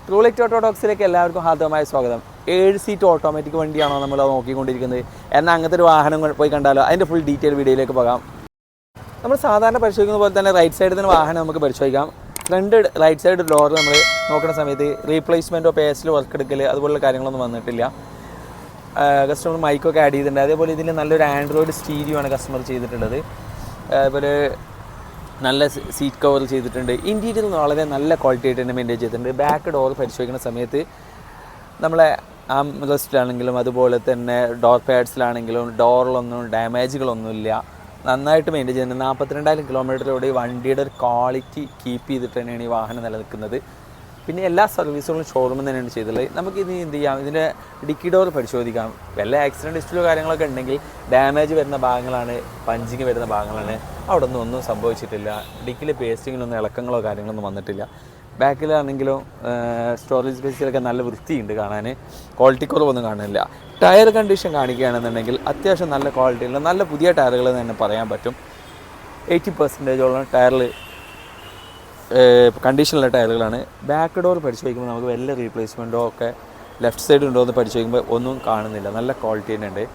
ട്രൂലെറ്റ് ഓട്ടോടോക്സിലേക്ക് എല്ലാവർക്കും ഹാർദവമായ സ്വാഗതം. 7 seat automatic വണ്ടിയാണോ നമ്മൾ നോക്കിക്കൊണ്ടിരിക്കുന്നത് എന്നാൽ അങ്ങനത്തെ ഒരു വാഹനം പോയി കണ്ടാലോ? അതിൻ്റെ ഫുൾ ഡീറ്റെയിൽ വീഡിയോയിലേക്ക് പോകാം. നമ്മൾ സാധാരണ പരിശോധിക്കുന്ന പോലെ തന്നെ റൈറ്റ് സൈഡിൽ നിന്ന് വാഹനം നമുക്ക് പരിശോധിക്കാം. ഫ്രണ്ട് റൈറ്റ് സൈഡ് ഡോർ നമ്മൾ നോക്കുന്ന സമയത്ത് റീപ്ലേസ്മെൻറ്റോ പേസിൽ വർക്ക് എടുക്കൽ അതുപോലുള്ള കാര്യങ്ങളൊന്നും വന്നിട്ടില്ല. കസ്റ്റമർ മൈക്കൊക്കെ ആഡ് ചെയ്തിട്ടുണ്ട്. അതേപോലെ ഇതിൽ നല്ലൊരു ആൻഡ്രോയിഡ് സ്റ്റീരിയോ ആണ് കസ്റ്റമർ ചെയ്തിട്ടുള്ളത്. അതുപോലെ നല്ല സീറ്റ് കവർ ചെയ്തിട്ടുണ്ട്. ഇൻറ്റീരിയർ വളരെ നല്ല ക്വാളിറ്റി ആയിട്ട് തന്നെ മെയിൻറ്റെയിൻ ചെയ്തിട്ടുണ്ട്. ബാക്ക് ഡോർ പരിശോധിക്കുന്ന സമയത്ത് നമ്മളെ റെസ്റ്റിലാണെങ്കിലും അതുപോലെ തന്നെ ഡോർ പാഡ്സിലാണെങ്കിലും ഡോറിലൊന്നും ഡാമേജുകളൊന്നുമില്ല. നന്നായിട്ട് മെയിൻറ്റെയിൻ ചെയ്യുന്നുണ്ട്. 42,000 കിലോമീറ്ററിലൂടെ വണ്ടിയുടെ ഒരു ക്വാളിറ്റി കീപ്പ് ചെയ്തിട്ട് തന്നെയാണ് ഈ വാഹനം നിലനിൽക്കുന്നത്. പിന്നെ എല്ലാ സർവീസുകളും ഷോറൂമിൽ തന്നെയാണ് ചെയ്തുള്ളത്. നമുക്കിത് എന്ത് ചെയ്യാം, ഇതിൻ്റെ ഡിക്കി ഡോർ പരിശോധിക്കാം. വല്ല ആക്സിഡൻറ്റ് ഹിസ്റ്ററിയോ കാര്യങ്ങളൊക്കെ ഉണ്ടെങ്കിൽ ഡാമേജ് വരുന്ന ഭാഗങ്ങളാണ്, പഞ്ചിങ് വരുന്ന ഭാഗങ്ങളാണ്. അവിടെ ഒന്നും സംഭവിച്ചിട്ടില്ല. ഡിക്കിലെ പേസ്റ്റിങ്ങിലൊന്നും ഇളക്കങ്ങളോ കാര്യങ്ങളൊന്നും വന്നിട്ടില്ല. ബാക്കിലാണെങ്കിലും സ്റ്റോറേജ് സ്പേസിലൊക്കെ നല്ല വൃത്തിയുണ്ട് കാണാൻ. ക്വാളിറ്റി കുറവൊന്നും കാണുന്നില്ല. ടയർ കണ്ടീഷൻ കാണിക്കുകയാണെന്നുണ്ടെങ്കിൽ അത്യാവശ്യം നല്ല ക്വാളിറ്റിയുള്ള നല്ല പുതിയ ടയറുകൾ തന്നെ പറയാൻ പറ്റും. 80% ടയറിൽ കണ്ടീഷനുള്ള ടയറുകളാണ്. ബാക്ക് ഡോർ പരിശോധിക്കുമ്പോൾ നമുക്ക് വല്ല റീപ്ലേസ്മെൻറ്റോ ഒക്കെ ലെഫ്റ്റ് സൈഡ് ഉണ്ടോ എന്ന് പരിശോധിക്കുമ്പോൾ ഒന്നും കാണുന്നില്ല. നല്ല ക്വാളിറ്റി തന്നെ ഉണ്ട്.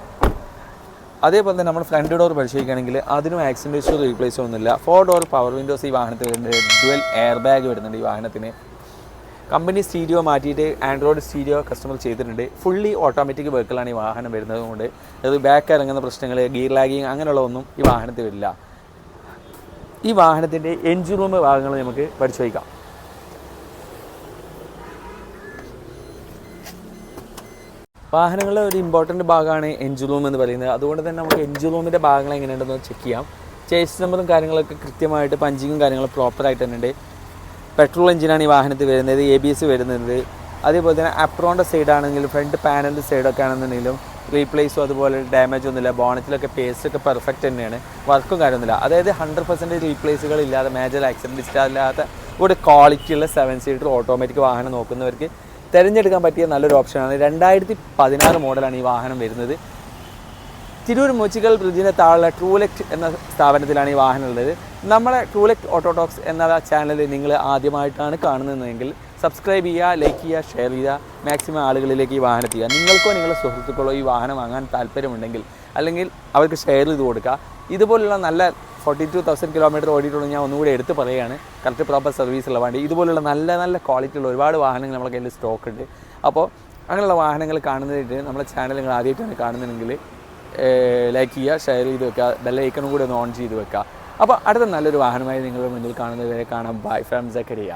അതേപോലെ തന്നെ നമ്മൾ ഫ്രണ്ട് ഡോർ പരിശോധിക്കുകയാണെങ്കിൽ അതിനും ആക്സിഡൻറ്റ് ഇഷ്യൂ റീപ്ലേസ് ഒന്നുമില്ല. 4 ഡോർ പവർ വിൻഡോസ് ഈ വാഹനത്തിൽ വരുന്നുണ്ട്. ഡ്യുവൽ എയർ ബാഗ് വരുന്നുണ്ട് ഈ വാഹനത്തിന്. കമ്പനി സ്റ്റീരിയോ മാറ്റിയിട്ട് ആൻഡ്രോയിഡ് സ്റ്റീരിയോ കസ്റ്റമർ ചെയ്തിട്ടുണ്ട്. ഫുള്ളി ഓട്ടോമാറ്റിക് വെഹിക്കിളാണ് ഈ വാഹനം വരുന്നത് കൊണ്ട് അത് ബാക്ക് ഇറങ്ങുന്ന പ്രശ്നങ്ങൾ, ഗിയർ ലാഗിങ് അങ്ങനെയുള്ളതൊന്നും ഈ വാഹനത്തിൽ വരില്ല. ഈ വാഹനത്തിൻ്റെ എൻജിൻ റൂം ഭാഗങ്ങൾ നമുക്ക് പരിശോധിക്കാം. വാഹനങ്ങളുടെ ഒരു ഇമ്പോർട്ടൻറ്റ് ഭാഗമാണ് എൻജിൻ റൂം എന്ന് പറയുന്നത്. അതുകൊണ്ട് തന്നെ നമുക്ക് എൻജിൻ റൂമിൻ്റെ ഭാഗങ്ങൾ എങ്ങനെയുണ്ടെന്ന് ചെക്ക് ചെയ്യാം. ചേസ് നമ്പറും കാര്യങ്ങളൊക്കെ കൃത്യമായിട്ട് പഞ്ചിങ്ങും കാര്യങ്ങളും പ്രോപ്പറായിട്ട് തന്നെ ഉണ്ട്. പെട്രോൾ എഞ്ചിനാണ് ഈ വാഹനത്തിൽ വരുന്നത്. ABS വരുന്നത്. അതേപോലെ തന്നെ അപ്രോണിൻ്റെ സൈഡാണെങ്കിലും ഫ്രണ്ട് പാനലിൻ്റെ സൈഡൊക്കെ ആണെന്നുണ്ടെങ്കിലും റീപ്ലേസോ അതുപോലെ ഡാമേജ് ഒന്നുമില്ല. ബോണറ്റിലൊക്കെ പേസ്റ്റൊക്കെ പെർഫെക്റ്റ് തന്നെയാണ്. വർക്കും കാര്യമൊന്നുമില്ല. അതായത് 100% റീപ്ലേസുകൾ ഇല്ലാതെ മേജർ ആക്സിഡൻറ്റ് ഇല്ലാത്ത ഒരു ക്വാളിറ്റിയുള്ള 7 സീറ്റർ ഓട്ടോമാറ്റിക് വാഹനം നോക്കുന്നവർക്ക് തിരഞ്ഞെടുക്കാൻ പറ്റിയ നല്ലൊരു ഓപ്ഷനാണ്. 2016 മോഡലാണ് ഈ വാഹനം വരുന്നത്. തിരൂർ മുച്ചിക്കൽ ബ്രിഡ്ജിൻ്റെ താഴെ ട്രൂലെറ്റ് എന്ന സ്ഥാപനത്തിലാണ് ഈ വാഹനം ഉള്ളത്. നമ്മളെ ട്രൂലെറ്റ് ഓട്ടോടോക്സ് എന്ന ചാനൽ നിങ്ങൾ ആദ്യമായിട്ടാണ് കാണുന്നതെങ്കിൽ സബ്സ്ക്രൈബ് ചെയ്യുക, ലൈക്ക് ചെയ്യുക, ഷെയർ ചെയ്യുക. മാക്സിമം ആളുകളിലേക്ക് ഈ വാഹനം എത്തിക്കുക. നിങ്ങൾക്കോ നിങ്ങളുടെ സുഹൃത്തുക്കളോ ഈ വാഹനം വാങ്ങാൻ താല്പര്യമുണ്ടെങ്കിൽ അല്ലെങ്കിൽ അവർക്ക് ഷെയർ ചെയ്ത് കൊടുക്കുക. ഇതുപോലുള്ള നല്ല 42,000 കിലോമീറ്റർ ഓടിയിട്ടുള്ള ഞാൻ ഒന്നുകൂടി എടുത്ത് പറയുകയാണ്. കറക്റ്റ് പ്രോപ്പർ സർവീസുള്ള വണ്ടി. ഇതുപോലുള്ള നല്ല നല്ല ക്വാളിറ്റിയുള്ള ഒരുപാട് വാഹനങ്ങൾ നമ്മുടെ കയ്യിൽ സ്റ്റോക്ക് ഉണ്ട്. അപ്പോൾ അങ്ങനെയുള്ള വാഹനങ്ങൾ കാണുന്നതായിട്ട് നമ്മുടെ ചാനൽ നിങ്ങൾ ആദ്യമായിട്ടാണ് കാണുന്നതെങ്കിൽ ലൈക്ക് ചെയ്യുക, ഷെയർ ചെയ്ത് വെക്കുക, ബെല്ലൈക്കണും കൂടി ഒന്ന് ഓൺ ചെയ്ത് വെക്കുക. അപ്പോൾ അടുത്ത നല്ലൊരു വാഹനമായി നിങ്ങളുടെ മുന്നിൽ കാണുന്നത് വരെ കാണാം. Bye from Zacharia.